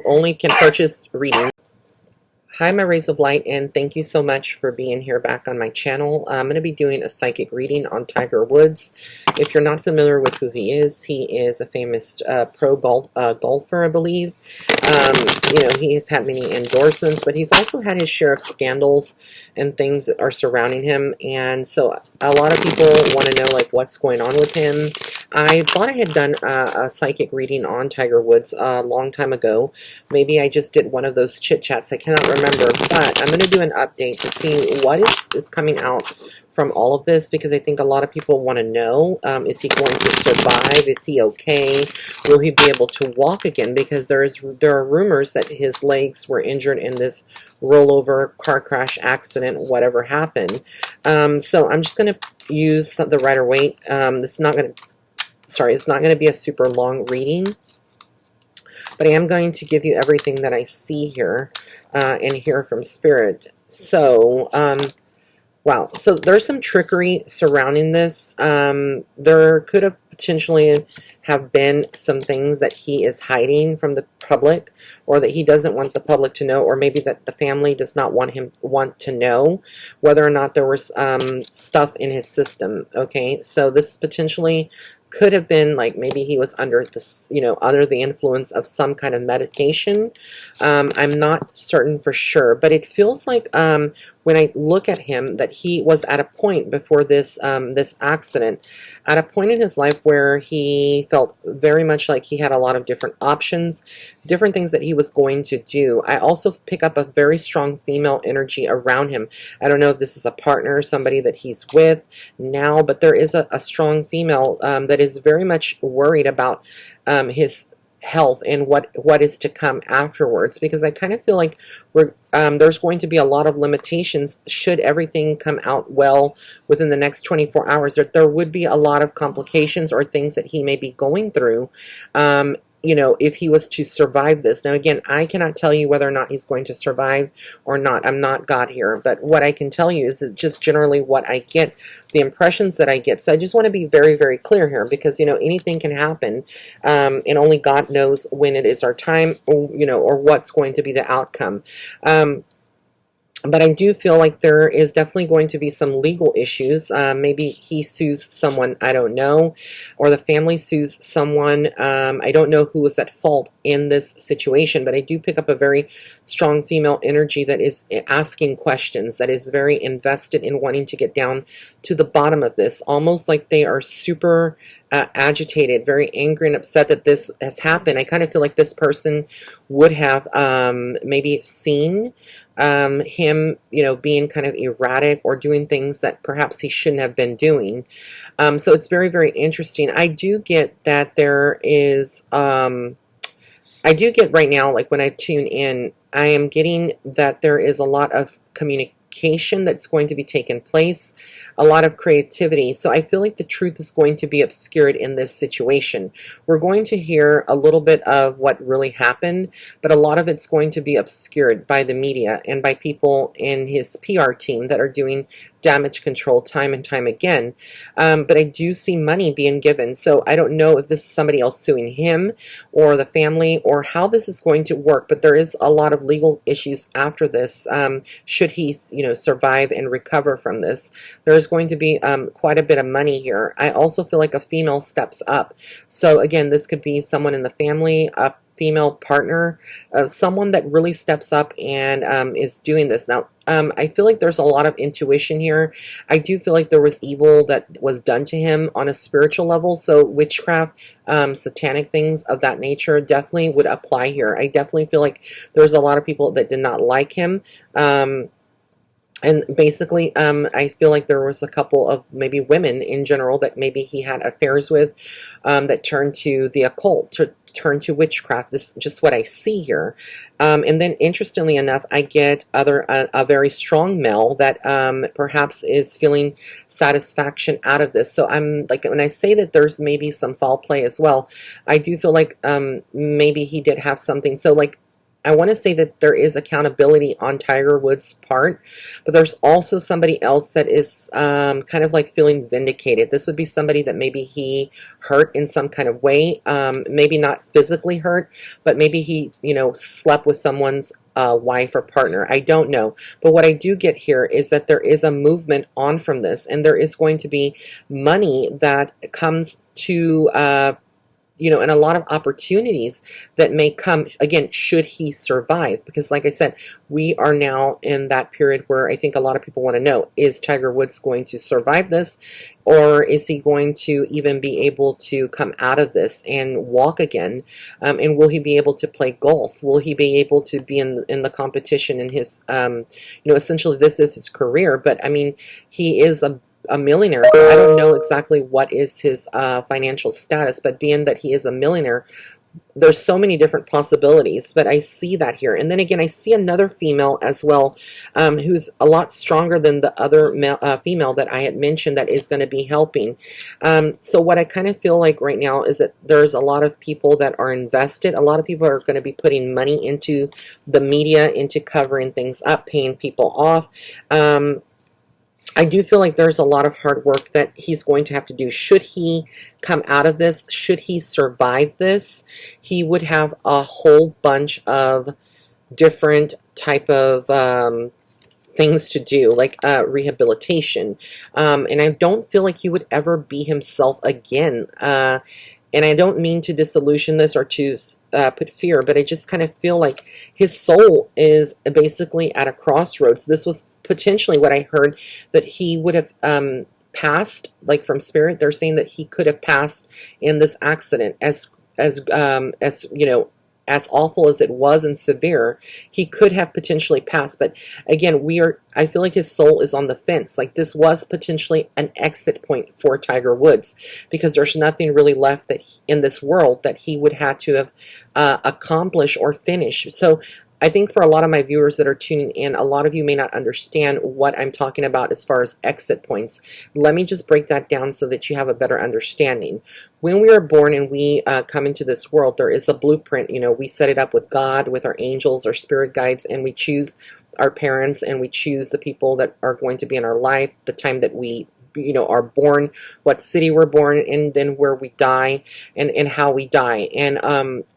only can purchase readings. Hi, my rays of light, and thank you so much for being here back on my channel. I'm going to be doing a psychic reading on Tiger Woods. If you're not familiar with who he is a famous golfer, I believe. He has had many endorsements, but he's also had his share of scandals and things that are surrounding him. And so a lot of people want to know, like, what's going on with him. I thought I had done a psychic reading on Tiger Woods a long time ago. Maybe I just did one of those chit-chats. I cannot remember, but I'm going to do an update to see what is coming out from all of this, because I think a lot of people want to know, is he going to survive? Is he okay? Will he be able to walk again? Because there are rumors that his legs were injured in this rollover car crash accident, whatever happened. So I'm just going to use the Rider-Waite. It's not going to be a super long reading, but I am going to give you everything that I see here and hear from Spirit. So, wow. So there's some trickery surrounding this. There could have potentially have been some things that he is hiding from the public, or that he doesn't want the public to know, or maybe that the family does not want to know whether or not there was stuff in his system. Okay, so this potentially could have been like maybe he was under this, under the influence of some kind of medication. I'm not certain for sure, but it feels like when I look at him that he was at a point before this this accident, at a point in his life where he felt very much like he had a lot of different options, different things that he was going to do. I also pick up a very strong female energy around him. I don't know if this is a partner, somebody that he's with now, but there is a strong female that is very much worried about his health and what is to come afterwards, because I kind of feel like there's going to be a lot of limitations should everything come out well within the next 24 hours. There would be a lot of complications or things that he may be going through, if he was to survive this. Now, again, I cannot tell you whether or not he's going to survive or not. I'm not God here, but what I can tell you is just generally what I get, the impressions that I get. So I just want to be very, very clear here, because, anything can happen, and only God knows when it is our time, or what's going to be the outcome. But I do feel like there is definitely going to be some legal issues. Maybe he sues someone, I don't know, or the family sues someone. I don't know who was at fault in this situation, but I do pick up a very strong female energy that is asking questions, that is very invested in wanting to get down to the bottom of this, almost like they are super agitated, very angry and upset that this has happened. I kind of feel like this person would have maybe seen him, being kind of erratic or doing things that perhaps he shouldn't have been doing. So it's very, very interesting. I do get that there is, I do get right now, like when I tune in, I am getting that there is a lot of communication that's going to be taking place, a lot of creativity. So I feel like the truth is going to be obscured in this situation. We're going to hear a little bit of what really happened, but a lot of it's going to be obscured by the media and by people in his PR team that are doing damage control time and time again. But I do see money being given. So I don't know if this is somebody else suing him or the family or how this is going to work, but there is a lot of legal issues after this. Should he, survive and recover from this, there's going to be quite a bit of money here. I also feel like a female steps up. So again, this could be someone in the family, a female partner, someone that really steps up and is doing this. Now, I feel like there's a lot of intuition here. I do feel like there was evil that was done to him on a spiritual level. So witchcraft, satanic things of that nature definitely would apply here. I definitely feel like there's a lot of people that did not like him. And basically, I feel like there was a couple of maybe women in general that maybe he had affairs with that turned to the occult, to turn to witchcraft. This is just what I see here. And then interestingly enough, I get a very strong male that perhaps is feeling satisfaction out of this. So I'm like, when I say that there's maybe some foul play as well, I do feel like maybe he did have something. So like, I want to say that there is accountability on Tiger Woods' part, but there's also somebody else that is kind of like feeling vindicated. This would be somebody that maybe he hurt in some kind of way, maybe not physically hurt, but maybe he, slept with someone's wife or partner. I don't know. But what I do get here is that there is a movement on from this, and there is going to be money that comes to and a lot of opportunities that may come, again, should he survive. Because like I said, we are now in that period where I think a lot of people want to know, is Tiger Woods going to survive this? Or is he going to even be able to come out of this and walk again? And will he be able to play golf? Will he be able to be in the competition in his, essentially this is his career. But I mean, he is a millionaire, so I don't know exactly what is his financial status, but being that he is a millionaire, there's so many different possibilities. But I see that here. And then again, I see another female as well, who's a lot stronger than the other female that I had mentioned that is going to be helping. So what I kind of feel like right now is that there's a lot of people that are invested. A lot of people are going to be putting money into the media, into covering things up, paying people off. I do feel like there's a lot of hard work that he's going to have to do. Should he come out of this, should he survive this, he would have a whole bunch of different type of things to do, like rehabilitation. And I don't feel like he would ever be himself again. And I don't mean to disillusion this or to put fear, but I just kind of feel like his soul is basically at a crossroads. This was potentially what I heard, that he would have passed, like from spirit. They're saying that he could have passed in this accident, as as awful as it was and severe, he could have potentially passed. But again, I feel like his soul is on the fence. Like this was potentially an exit point for Tiger Woods, because there's nothing really left in this world that he would have to have accomplished or finished. So I think for a lot of my viewers that are tuning in, a lot of you may not understand what I'm talking about as far as exit points. Let me just break that down so that you have a better understanding. When we are born and we come into this world, there is a blueprint. We set it up with God, with our angels, our spirit guides, and we choose our parents, and we choose the people that are going to be in our life, the time that we are born, what city we're born, and then where we die, and how we die. And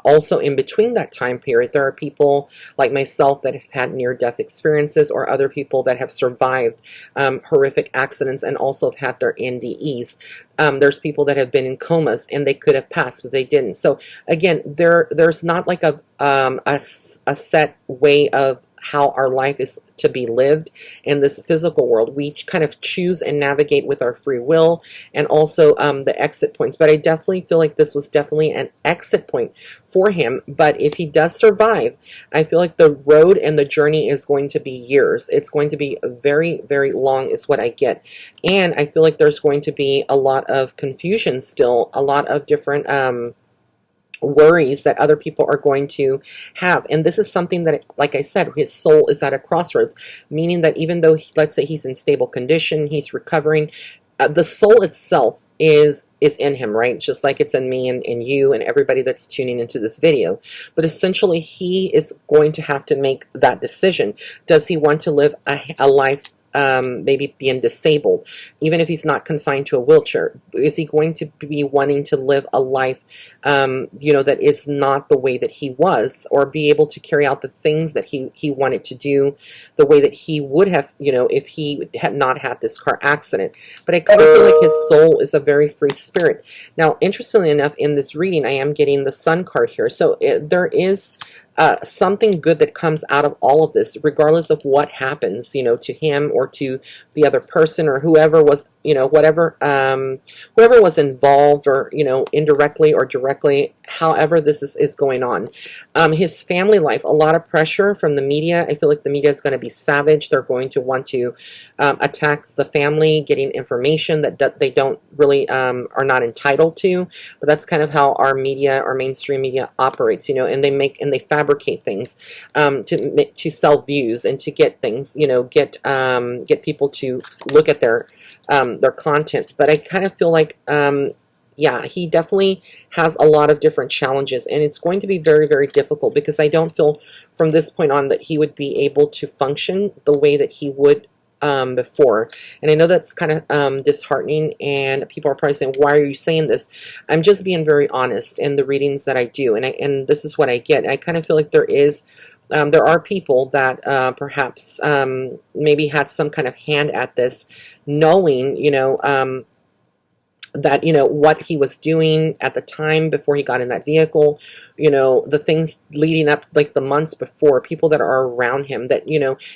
also in between that time period, there are people like myself that have had near-death experiences, or other people that have survived horrific accidents and also have had their NDEs. There's people that have been in comas and they could have passed, but they didn't. So again, there's not like a set way of how our life is to be lived in this physical world. We kind of choose and navigate with our free will, and also the exit points. But I definitely feel like this was definitely an exit point for him. But if he does survive, I feel like the road and the journey is going to be years. It's going to be very, very long is what I get. And I feel like there's going to be a lot of confusion still, a lot of different worries that other people are going to have. And this is something that, like I said, his soul is at a crossroads, meaning that even though, let's say he's in stable condition, he's recovering, the soul itself is in him, right? It's just like it's in me and you and everybody that's tuning into this video. But essentially, he is going to have to make that decision. Does he want to live a life maybe being disabled, even if he's not confined to a wheelchair? Is he going to be wanting to live a life, that is not the way that he was, or be able to carry out the things that he wanted to do the way that he would have, if he had not had this car accident? But I kind of feel like his soul is a very free spirit. Now, interestingly enough, in this reading, I am getting the Sun card here. So there is something good that comes out of all of this, regardless of what happens, to him or to the other person, or whoever was, whoever was involved, or, indirectly or directly, however this is going on. His family life, a lot of pressure from the media. I feel like the media is going to be savage. They're going to want to attack the family, getting information that they don't really are not entitled to. But that's kind of how our media, our mainstream media operates, and they fabricate things to sell views and to get things, get people to look at their content. But I kind of feel like Yeah, he definitely has a lot of different challenges, and it's going to be very, very difficult because I don't feel from this point on that he would be able to function the way that he would before. And I know that's kind of disheartening, and people are probably saying, why are you saying this? I'm just being very honest in the readings that I do, and this is what I get. I kind of feel like there are people that perhaps maybe had some kind of hand at this, knowing, that what he was doing at the time before he got in that vehicle, the things leading up, like the months before, people that are around him that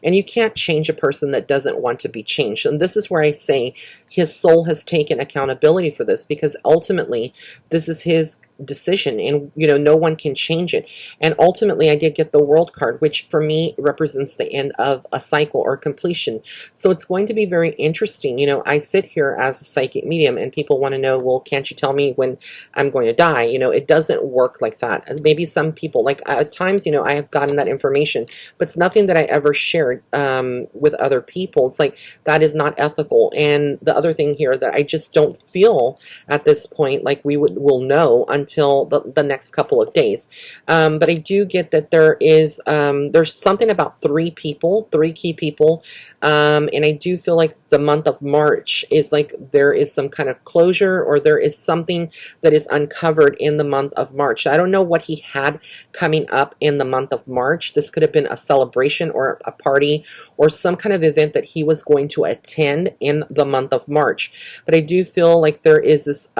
and you can't change a person that doesn't want to be changed. And this is where I say his soul has taken accountability for this, because ultimately this is his decision, and no one can change it. And ultimately I did get the World card, which for me represents the end of a cycle or completion. So it's going to be very interesting. I sit here as a psychic medium, and people want to know, well, can't you tell me when I'm going to die? It doesn't work like that. Maybe some people, like at times, I have gotten that information, but it's nothing that I ever shared with other people. It's like, that is not ethical. And the other thing here, that I just don't feel at this point like will know until the next couple of days. But I do get that there's something about three key people, and I do feel like the month of March is like there is some kind of closure, or there is something that is uncovered in the month of March. I don't know what he had coming up in the month of March. This could have been a celebration or a party or some kind of event that he was going to attend in the month of March. But I do feel like there is this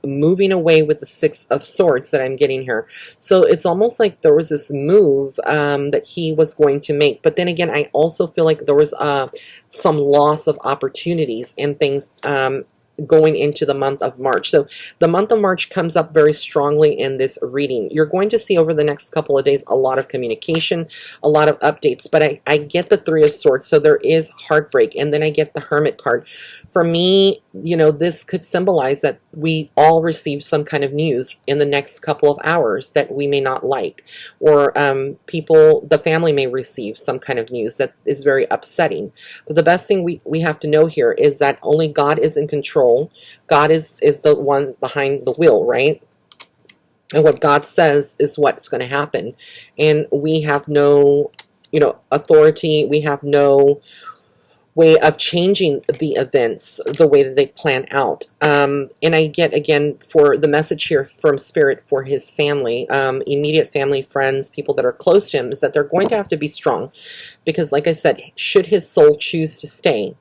moving away with the Six of Swords that I'm getting here. So it's almost like there was this move that he was going to make. But then again, I also feel like there was some loss of opportunities and things going into the month of March. So the month of March comes up very strongly in this reading. You're going to see over the next couple of days a lot of communication, a lot of updates, but I get the Three of Swords, so there is heartbreak. And then I get the Hermit card. For me, this could symbolize that we all receive some kind of news in the next couple of hours that we may not like, or the family may receive some kind of news that is very upsetting. But the best thing we have to know here is that only God is in control. God is the one behind the wheel, right? And what God says is what's going to happen. And we have no, authority. We have no way of changing the events the way that they plan out. And I get, again, for the message here from Spirit for his family, immediate family, friends, people that are close to him, is that they're going to have to be strong. Because like I said, should his soul choose to stay,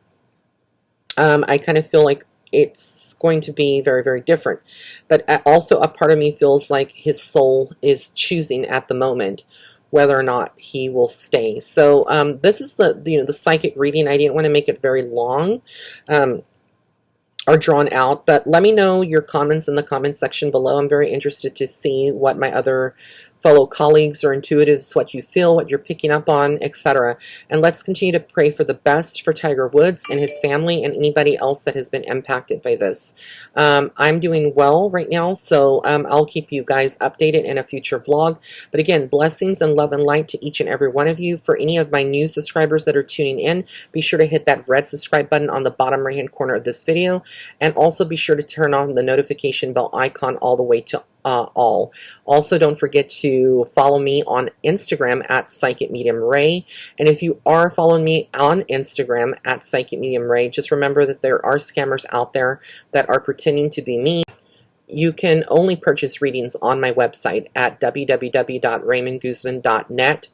I kind of feel like it's going to be very, very different. But also a part of me feels like his soul is choosing at the moment whether or not he will stay. So this is the psychic reading. I didn't want to make it very long or drawn out, but let me know your comments in the comment section below. I'm very interested to see what my other fellow colleagues or intuitives, what you feel, what you're picking up on, etc. And let's continue to pray for the best for Tiger Woods and his family and anybody else that has been impacted by this. I'm doing well right now, so I'll keep you guys updated in a future vlog. But again, blessings and love and light to each and every one of you. For any of my new subscribers that are tuning in, be sure to hit that red subscribe button on the bottom right hand corner of this video, and also be sure to turn on the notification bell icon all the way to all. Also, don't forget to follow me on Instagram at Psychic Medium Ray. And if you are following me on Instagram at Psychic Medium Ray, just remember that there are scammers out there that are pretending to be me. You can only purchase readings on my website at www.raymondguzman.net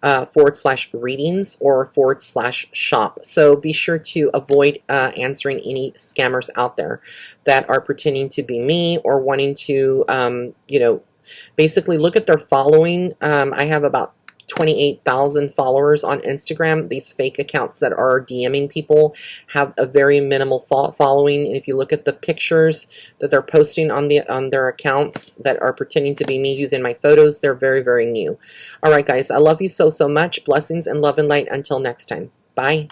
/readings or /shop. So be sure to avoid answering any scammers out there that are pretending to be me or wanting to, basically look at their following. I have about 28,000 followers on Instagram. These fake accounts that are DMing people have a very minimal following. And if you look at the pictures that they're posting on their accounts that are pretending to be me using my photos, they're very, very new. All right, guys, I love you so much. Blessings and love and light. Until next time. Bye.